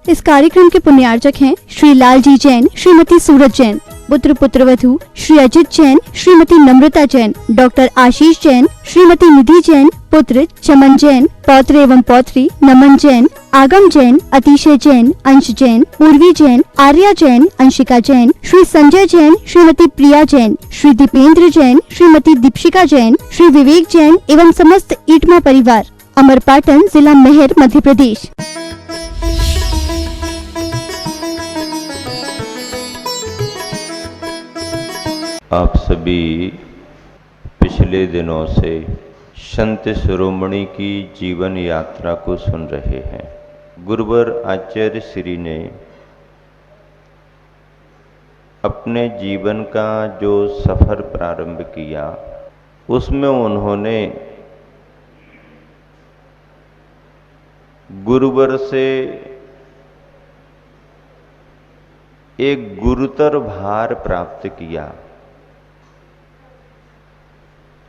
इस कार्यक्रम के पुण्यार्चक हैं श्री लालजी जैन, श्रीमती सूरज जैन। पुत्र पुत्रवधू श्री अजित जैन, श्रीमती नम्रता जैन, डॉक्टर आशीष जैन, श्रीमती निधि जैन, पुत्र चमन जैन, पौत्र एवं पौत्री नमन जैन, आगम जैन, अतिशय जैन, अंश जैन, पूर्वी जैन, आर्या जैन, अंशिका जैन, श्री संजय जैन, श्रीमती प्रिया जैन, श्री दीपेंद्र जैन, श्रीमती दीपशिका जैन, श्री विवेक जैन एवं समस्त ईटमा परिवार, अमरपाटन, जिला मेहर, मध्य प्रदेश। आप सभी पिछले दिनों से संत शिरोमणि की जीवन यात्रा को सुन रहे हैं। गुरुवर आचार्य श्री ने अपने जीवन का जो सफर प्रारंभ किया, उसमें उन्होंने गुरुवर से एक गुरुतर भार प्राप्त किया।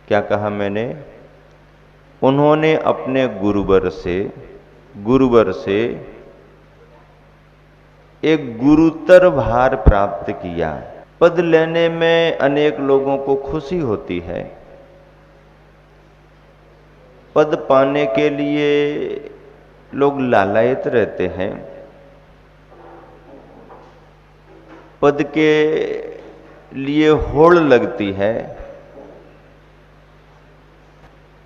क्या कहा मैंने? उन्होंने अपने गुरुवर से एक गुरुतर भार प्राप्त किया। पद लेने में अनेक लोगों को खुशी होती है। पद पाने के लिए लोग लालायित रहते हैं। पद के लिए होड़ लगती है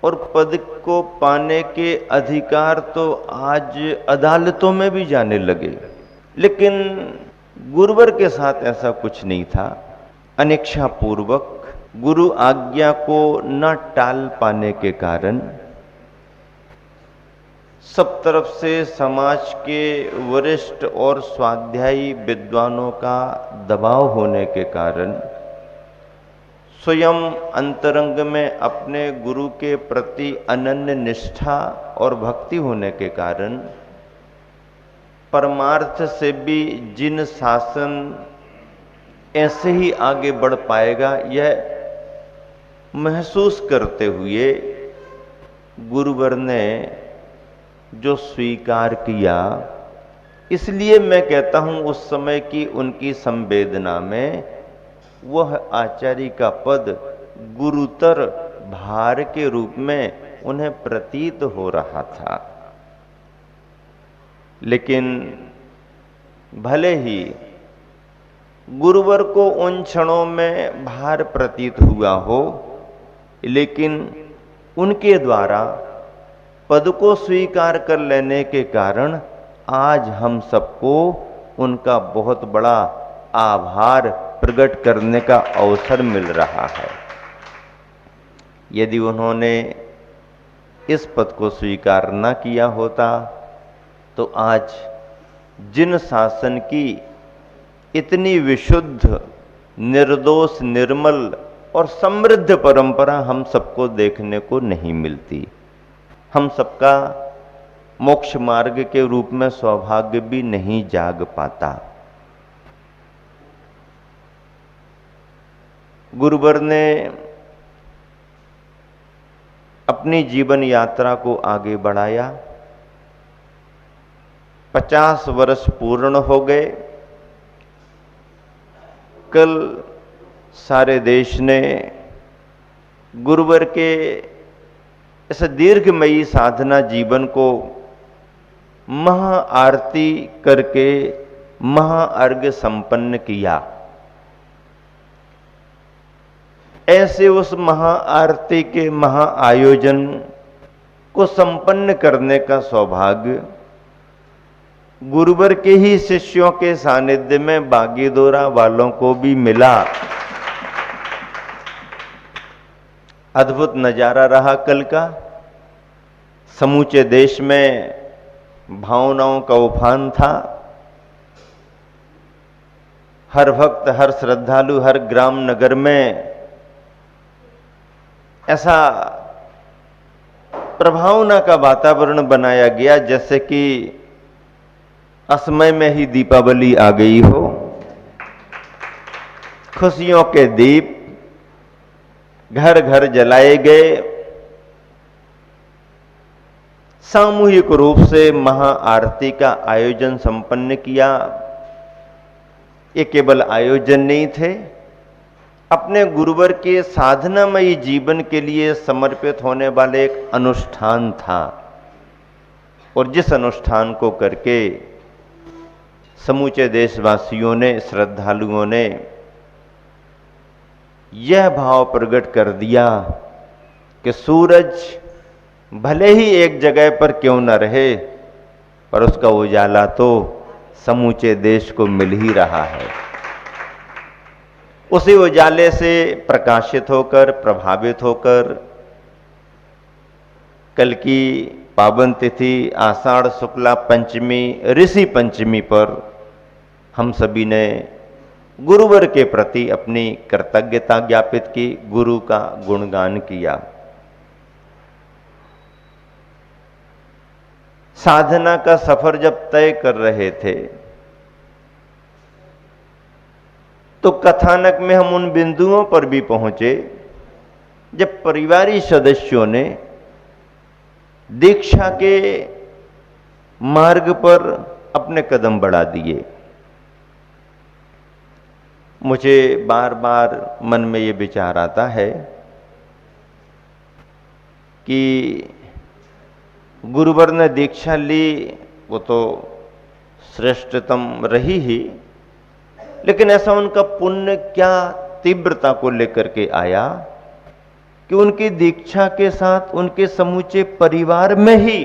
और पद को पाने के अधिकार तो आज अदालतों में भी जाने लगे। लेकिन गुरुवर के साथ ऐसा कुछ नहीं था। अनिच्छा पूर्वक गुरु आज्ञा को न टाल पाने के कारण, सब तरफ से समाज के वरिष्ठ और स्वाध्यायी विद्वानों का दबाव होने के कारण, स्वयं अंतरंग में अपने गुरु के प्रति अनन्य निष्ठा और भक्ति होने के कारण, परमार्थ से भी जिन शासन ऐसे ही आगे बढ़ पाएगा, यह महसूस करते हुए गुरुवर ने जो स्वीकार किया, इसलिए मैं कहता हूं उस समय की उनकी संवेदना में वह आचार्य का पद गुरुतर भार के रूप में उन्हें प्रतीत हो रहा था। लेकिन भले ही गुरुवर को उन क्षणों में भार प्रतीत हुआ हो, लेकिन उनके द्वारा पद को स्वीकार कर लेने के कारण आज हम सबको उनका बहुत बड़ा आभार प्रकट करने का अवसर मिल रहा है। यदि उन्होंने इस पद को स्वीकार न किया होता तो आज जिन शासन की इतनी विशुद्ध, निर्दोष, निर्मल और समृद्ध परंपरा हम सबको देखने को नहीं मिलती। हम सबका मोक्ष मार्ग के रूप में सौभाग्य भी नहीं जाग पाता। गुरुवर ने अपनी जीवन यात्रा को आगे बढ़ाया। 50 वर्ष पूर्ण हो गए। कल सारे देश ने गुरुवर के इस दीर्घमयी साधना जीवन को महा आरती करके महाअर्घ्य संपन्न किया। ऐसे उस महाआरती के महाआयोजन को संपन्न करने का सौभाग्य गुरुवर के ही शिष्यों के सानिध्य में बागीदोरा वालों को भी मिला। अद्भुत नजारा रहा कल का। समूचे देश में भावनाओं का उफान था। हर भक्त, हर श्रद्धालु, हर ग्राम नगर में ऐसा प्रभावना का वातावरण बनाया गया जैसे कि असमय में ही दीपावली आ गई हो। खुशियों के दीप घर घर जलाए गए। सामूहिक रूप से महाआरती का आयोजन संपन्न किया। ये केवल आयोजन नहीं थे, अपने गुरुवर के साधनामयी जीवन के लिए समर्पित होने वाले एक अनुष्ठान था। और जिस अनुष्ठान को करके समूचे देशवासियों ने, श्रद्धालुओं ने यह भाव प्रकट कर दिया कि सूरज भले ही एक जगह पर क्यों न रहे, पर उसका उजाला तो समूचे देश को मिल ही रहा है। उसी उजाले से प्रकाशित होकर, प्रभावित होकर कल की पावन तिथि आषाढ़ शुक्ला पंचमी, ऋषि पंचमी पर हम सभी ने गुरुवर के प्रति अपनी कृतज्ञता ज्ञापित की, गुरु का गुणगान किया। साधना का सफर जब तय कर रहे थे तो कथानक में हम उन बिंदुओं पर भी पहुंचे जब परिवारी सदस्यों ने दीक्षा के मार्ग पर अपने कदम बढ़ा दिए। मुझे बार बार मन में ये विचार आता है कि गुरुवर ने दीक्षा ली, वो तो श्रेष्ठतम रही ही, लेकिन ऐसा उनका पुण्य क्या तीव्रता को लेकर के आया कि उनकी दीक्षा के साथ उनके समूचे परिवार में ही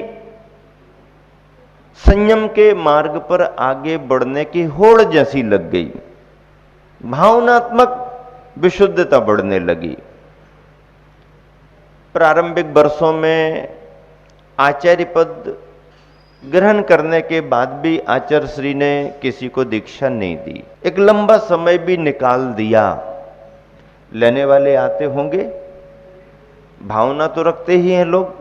संयम के मार्ग पर आगे बढ़ने की होड़ जैसी लग गई, भावनात्मक विशुद्धता बढ़ने लगी। प्रारंभिक वर्षों में आचार्य पद ग्रहण करने के बाद भी आचार्य श्री ने किसी को दीक्षा नहीं दी। एक लंबा समय भी निकाल दिया। लेने वाले आते होंगे, भावना तो रखते ही हैं लोग।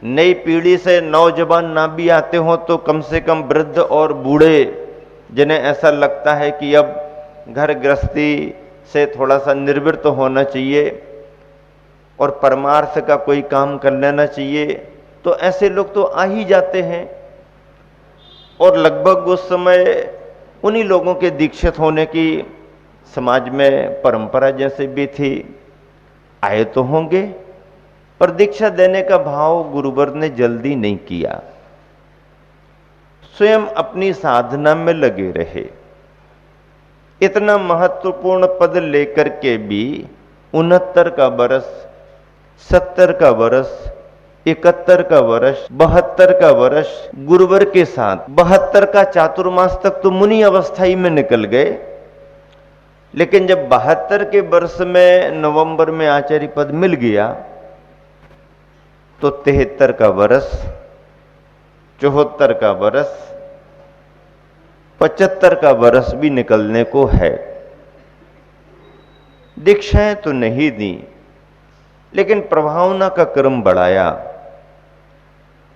नई पीढ़ी से नौजवान ना भी आते हो तो कम से कम वृद्ध और बूढ़े, जिन्हें ऐसा लगता है कि अब घर गृहस्थी से थोड़ा सा निवृत्त होना चाहिए और परमार्थ का कोई काम कर लेना चाहिए, तो ऐसे लोग तो आ ही जाते हैं। और लगभग उस समय उन्हीं लोगों के दीक्षित होने की समाज में परंपरा जैसे भी थी। आए तो होंगे, पर दीक्षा देने का भाव गुरुवर ने जल्दी नहीं किया। स्वयं अपनी साधना में लगे रहे। इतना महत्वपूर्ण पद लेकर के भी 69 का वर्ष, 70 का वर्ष, 71 का वर्ष, 72 का वर्ष गुरुवर के साथ, 72 का चातुर्मास तक तो मुनि अवस्था ही में निकल गए। लेकिन जब 72 के वर्ष में नवंबर में आचार्य पद मिल गया तो 73 का वर्ष, 74 का वर्ष, 75 का वर्ष भी निकलने को है। दीक्षाएं तो नहीं दी, लेकिन प्रभावना का क्रम बढ़ाया।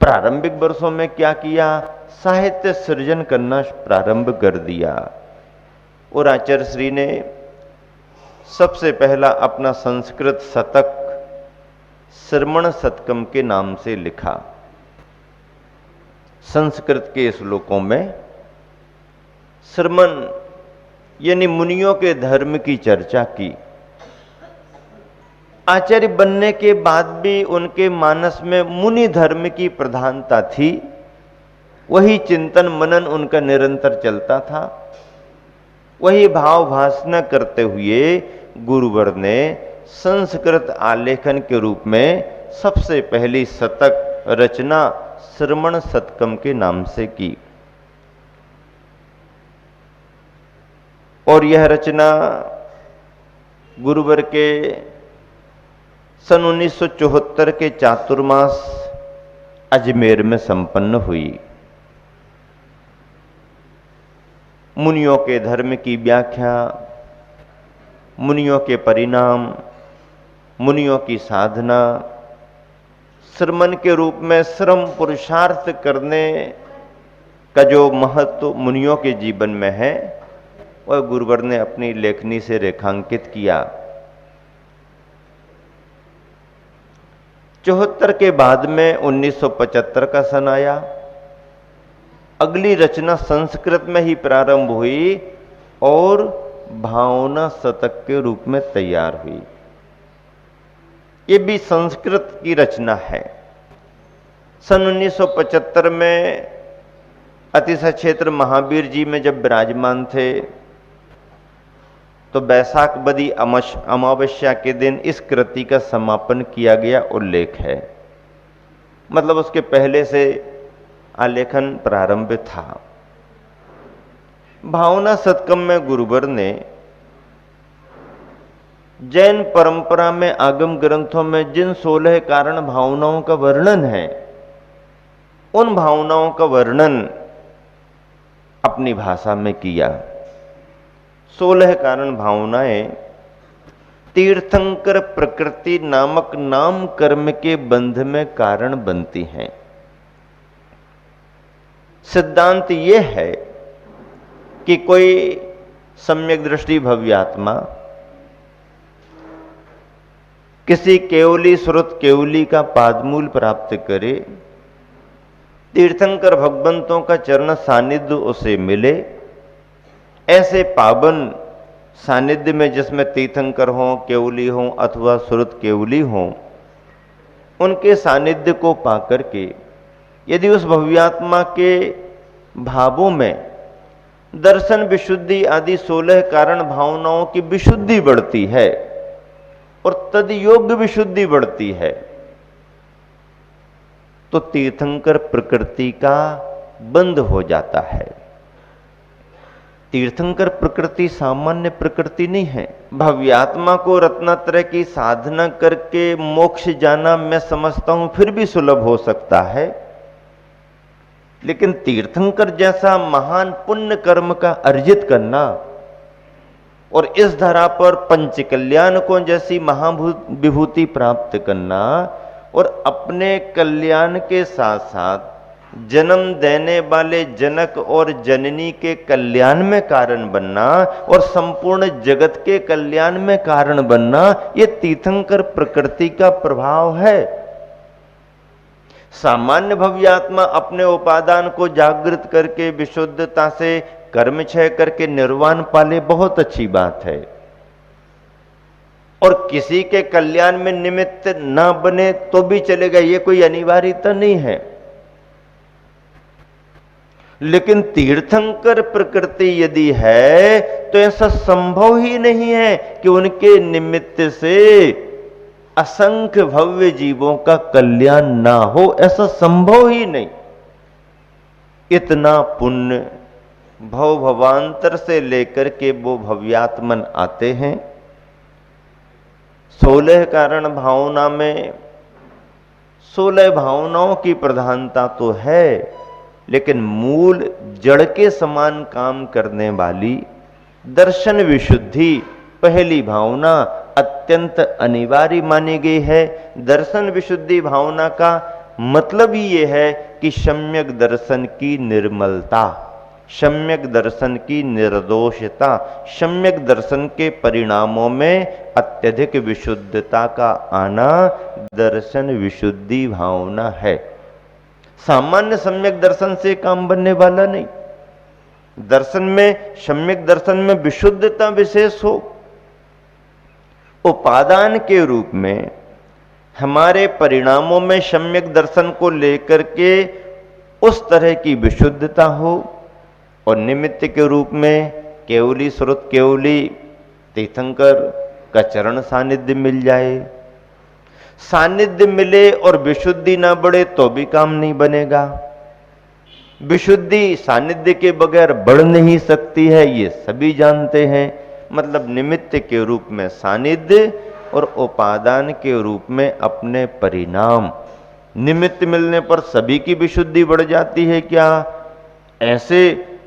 प्रारंभिक वर्षों में क्या किया? साहित्य सृजन करना प्रारंभ कर दिया। और आचार्य श्री ने सबसे पहला अपना संस्कृत शतक श्रमण शतकम के नाम से लिखा। संस्कृत के श्लोकों में श्रमण यानी मुनियों के धर्म की चर्चा की। आचार्य बनने के बाद भी उनके मानस में मुनि धर्म की प्रधानता थी। वही चिंतन मनन उनका निरंतर चलता था। वही भाव भासना करते हुए गुरुवर ने संस्कृत आलेखन के रूप में सबसे पहली शतक रचना श्रमण शतकम के नाम से की। और यह रचना गुरुवर के सन 1974 के चातुर्मास अजमेर में संपन्न हुई। मुनियों के धर्म की व्याख्या, मुनियों के परिणाम, मुनियों की साधना, श्रमण के रूप में श्रम पुरुषार्थ करने का जो महत्व मुनियों के जीवन में है, वह गुरुवर ने अपनी लेखनी से रेखांकित किया। 74 के बाद में 1975 का सन आया। अगली रचना संस्कृत में ही प्रारंभ हुई और भावना शतक के रूप में तैयार हुई। ये भी संस्कृत की रचना है। सन 1975 में अतिशय क्षेत्र महावीर जी में जब विराजमान थे तो बैसाख बदी अमावस्या के दिन इस कृति का समापन किया गया उल्लेख है। मतलब उसके पहले से आलेखन प्रारंभ था। भावना शतकम में गुरुवर ने जैन परंपरा में आगम ग्रंथों में जिन 16 कारण भावनाओं का वर्णन है, उन भावनाओं का वर्णन अपनी भाषा में किया। 16 कारण भावनाएं तीर्थंकर प्रकृति नामक नाम कर्म के बंध में कारण बनती हैं। सिद्धांत यह है कि कोई सम्यक दृष्टि भव्यात्मा किसी केवली श्रुत केवली का पादमूल प्राप्त करे, तीर्थंकर भगवंतों का चरण सानिध्य उसे मिले। ऐसे पावन सानिध्य में जिसमें तीर्थंकर हों, केवली हों अथवा श्रुत केवली हों, उनके सानिध्य को पाकर के यदि उस भव्यात्मा के भावों में दर्शन विशुद्धि आदि 16 कारण भावनाओं की विशुद्धि बढ़ती है और तद योग्य विशुद्धि बढ़ती है, तो तीर्थंकर प्रकृति का बंध हो जाता है। तीर्थंकर प्रकृति सामान्य प्रकृति नहीं है। भव्यात्मा को रत्नत्रय की साधना करके मोक्ष जाना मैं समझता हूं फिर भी सुलभ हो सकता है, लेकिन तीर्थंकर जैसा महान पुण्य कर्म का अर्जित करना और इस धरा पर पंच कल्याण को जैसी महाविभूति प्राप्त करना और अपने कल्याण के साथ साथ जन्म देने वाले जनक और जननी के कल्याण में कारण बनना और संपूर्ण जगत के कल्याण में कारण बनना, ये तीर्थंकर प्रकृति का प्रभाव है। सामान्य भव्यात्मा अपने उपादान को जागृत करके विशुद्धता से कर्म क्षय करके निर्वाण पाले, बहुत अच्छी बात है, और किसी के कल्याण में निमित्त ना बने तो भी चलेगा, ये कोई अनिवार्यता नहीं है। लेकिन तीर्थंकर प्रकृति यदि है तो ऐसा संभव ही नहीं है कि उनके निमित्त से असंख्य भव्य जीवों का कल्याण ना हो, ऐसा संभव ही नहीं। इतना पुण्य भव भवांतर से लेकर के वो भव्यात्मन आते हैं। 16 कारण भावना में 16 भावनाओं की प्रधानता तो है, लेकिन मूल जड़ के समान काम करने वाली दर्शन विशुद्धि पहली भावना अत्यंत अनिवार्य मानी गई है। दर्शन विशुद्धि भावना का मतलब ही यह है कि सम्यक दर्शन की निर्मलता, सम्यक दर्शन की निर्दोषता, सम्यक दर्शन के परिणामों में अत्यधिक विशुद्धता का आना दर्शन विशुद्धि भावना है। सामान्य सम्यक दर्शन से काम बनने वाला नहीं। दर्शन में, सम्यक दर्शन में विशुद्धता विशेष हो। उपादान के रूप में हमारे परिणामों में सम्यक दर्शन को लेकर के उस तरह की विशुद्धता हो, और निमित्त के रूप में केवली श्रुत केवली तीर्थंकर का चरण सानिध्य मिल जाए। सानिध्य मिले और विशुद्धि ना बढ़े तो भी काम नहीं बनेगा। विशुद्धि सानिध्य के बगैर बढ़ नहीं सकती है, ये सभी जानते हैं। मतलब निमित्त के रूप में सानिध्य और उपादान के रूप में अपने परिणाम। निमित्त मिलने पर सभी की विशुद्धि बढ़ जाती है क्या? ऐसे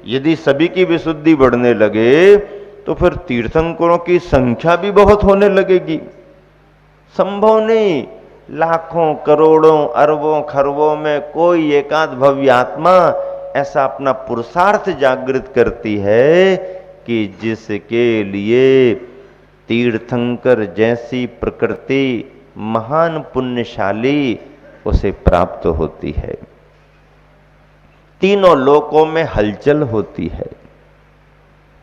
यदि सभी की विशुद्धि बढ़ने लगे तो फिर तीर्थंकरों की संख्या भी बहुत होने लगेगी। संभव नहीं। लाखों करोड़ों अरबों खरबों में कोई एकाध भव्य आत्मा ऐसा अपना पुरुषार्थ जागृत करती है कि जिसके लिए तीर्थंकर जैसी प्रकृति महान पुण्यशाली उसे प्राप्त होती है। तीनों लोकों में हलचल होती है,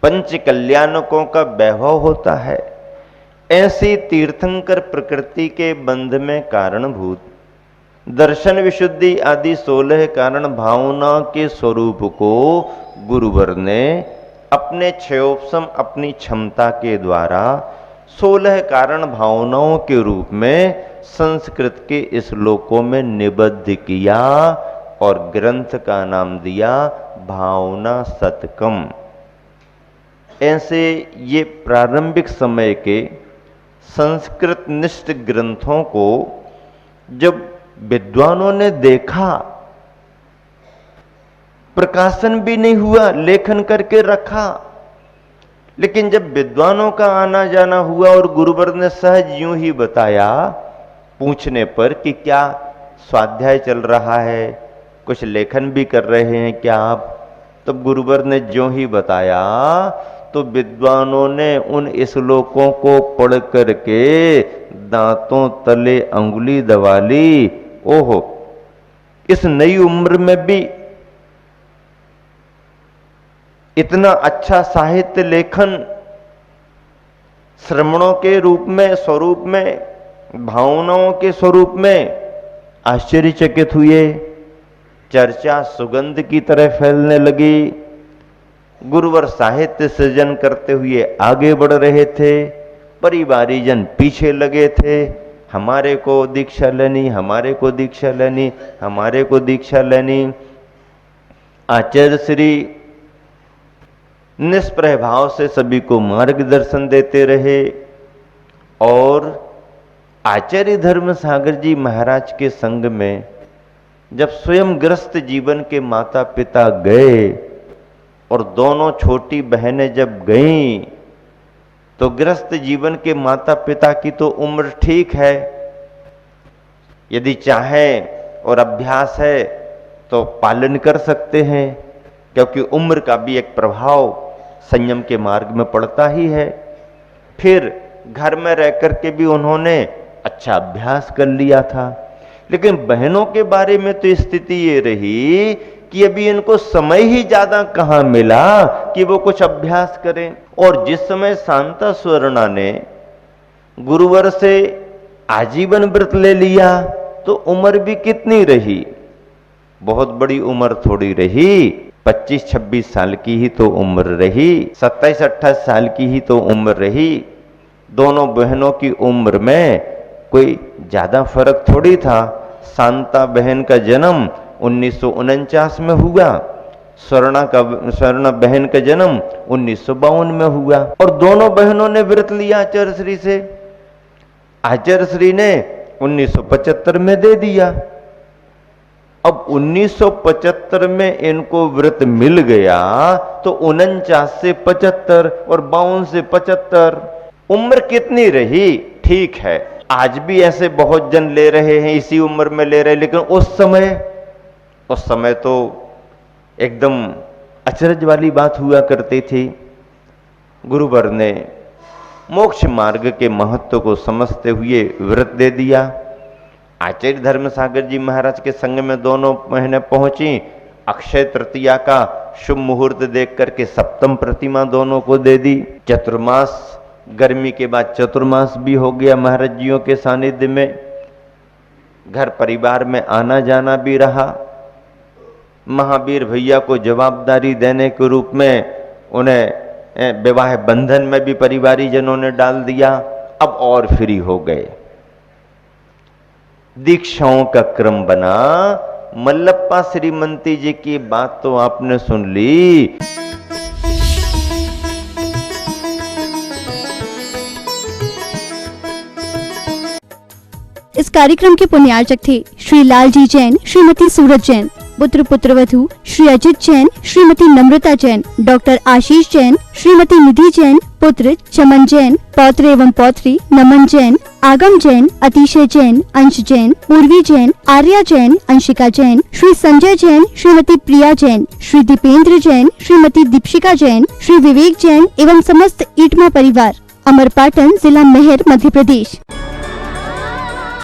पंच कल्याणकों का वैभव होता है। ऐसी तीर्थंकर प्रकृति के बंध में कारणभूत दर्शन विशुद्धि आदि 16 कारण भावना के स्वरूप को गुरुवर ने अपने क्षयोपम अपनी क्षमता के द्वारा 16 कारण भावनाओं के रूप में संस्कृत के श्लोकों में निबद्ध किया और ग्रंथ का नाम दिया भावना शतकम। ऐसे ये प्रारंभिक समय के संस्कृत निष्ठ ग्रंथों को जब विद्वानों ने देखा, प्रकाशन भी नहीं हुआ, लेखन करके रखा, लेकिन जब विद्वानों का आना जाना हुआ और गुरुवर ने सहज यूं ही बताया पूछने पर कि क्या स्वाध्याय चल रहा है, कुछ लेखन भी कर रहे हैं क्या आप, तब गुरुवर ने ज्यों ही बताया तो विद्वानों ने उन श्लोकों को पढ़ करके दांतों तले अंगुली दबा ली। ओहो, इस नई उम्र में भी इतना अच्छा साहित्य लेखन श्रवणों के रूप में, स्वरूप में, भावनाओं के स्वरूप में आश्चर्यचकित हुए। चर्चा सुगंध की तरह फैलने लगी। गुरुवर साहित्य सृजन करते हुए आगे बढ़ रहे थे, परिवारीजन पीछे लगे थे, हमारे को दीक्षा लेनी, हमारे को दीक्षा लेनी, हमारे को दीक्षा लेनी। आचार्य श्री निष्प्रह भाव से सभी को मार्गदर्शन देते रहे और आचार्य धर्म सागर जी महाराज के संग में जब स्वयं ग्रस्त जीवन के माता पिता गए और दोनों छोटी बहनें जब गईं, तो ग्रस्त जीवन के माता पिता की तो उम्र ठीक है, यदि चाहें और अभ्यास है तो पालन कर सकते हैं, क्योंकि उम्र का भी एक प्रभाव संयम के मार्ग में पड़ता ही है। फिर घर में रह करके भी उन्होंने अच्छा अभ्यास कर लिया था, लेकिन बहनों के बारे में तो स्थिति ये रही कि अभी इनको समय ही ज्यादा कहाँ मिला कि वो कुछ अभ्यास करें। और जिस समय शांता स्वर्णा ने गुरुवर से आजीवन व्रत ले लिया तो उम्र भी कितनी रही, बहुत बड़ी उम्र थोड़ी रही, 25-26 साल की ही तो उम्र रही, 27-28 साल की ही तो उम्र रही। दोनों बहनों की उम्र में कोई ज्यादा फर्क थोड़ी था। शांता बहन का जन्म 1949 में हुआ, स्वर्णा बहन का जन्म 1952 में हुआ और दोनों बहनों ने व्रत लिया आचार्य श्री से। आचार्य श्री ने 1975 में दे दिया। अब 1975 में इनको व्रत मिल गया तो 49 से 75 और 52 से 75 उम्र कितनी रही, ठीक है। आज भी ऐसे बहुत जन ले रहे हैं, इसी उम्र में ले रहे हैं, लेकिन उस समय तो एकदम अचरज वाली बात हुआ करती थी। गुरुवर ने मोक्ष मार्ग के महत्व को समझते हुए व्रत दे दिया। आचार्य धर्म सागर जी महाराज के संग में दोनों बहनें पहुंची। अक्षय तृतीया का शुभ मुहूर्त देख करके सप्तम प्रतिमा दोनों को दे दी। चतुर्मास, गर्मी के बाद चतुर्मास भी हो गया महाराज जियों के सानिध्य में। घर परिवार में आना जाना भी रहा। महावीर भैया को जवाबदारी देने के रूप में उन्हें विवाह बंधन में भी परिवारी जनों ने डाल दिया। अब और फ्री हो गए। दीक्षाओं का क्रम बना। मल्लप्पा श्रीमंती जी की बात तो आपने सुन ली। इस कार्यक्रम के पुण्यार्चक थे श्री लालजी जैन, श्रीमती सूरज जैन, पुत्र पुत्रवधू श्री अजित जैन, श्रीमती नम्रता जैन, डॉक्टर आशीष जैन, श्रीमती निधि जैन, पुत्र चमन जैन, पौत्र एवं पौत्री नमन जैन, आगम जैन, अतिशय जैन, अंश जैन, पूर्वी जैन, आर्या जैन, अंशिका जैन, श्री संजय जैन, श्रीमती प्रिया जैन, श्री दीपेंद्र जैन, श्रीमती दीपिका जैन, श्री विवेक जैन एवं समस्त ईटमा परिवार, अमरपाटन, जिला मेहर, मध्य प्रदेश।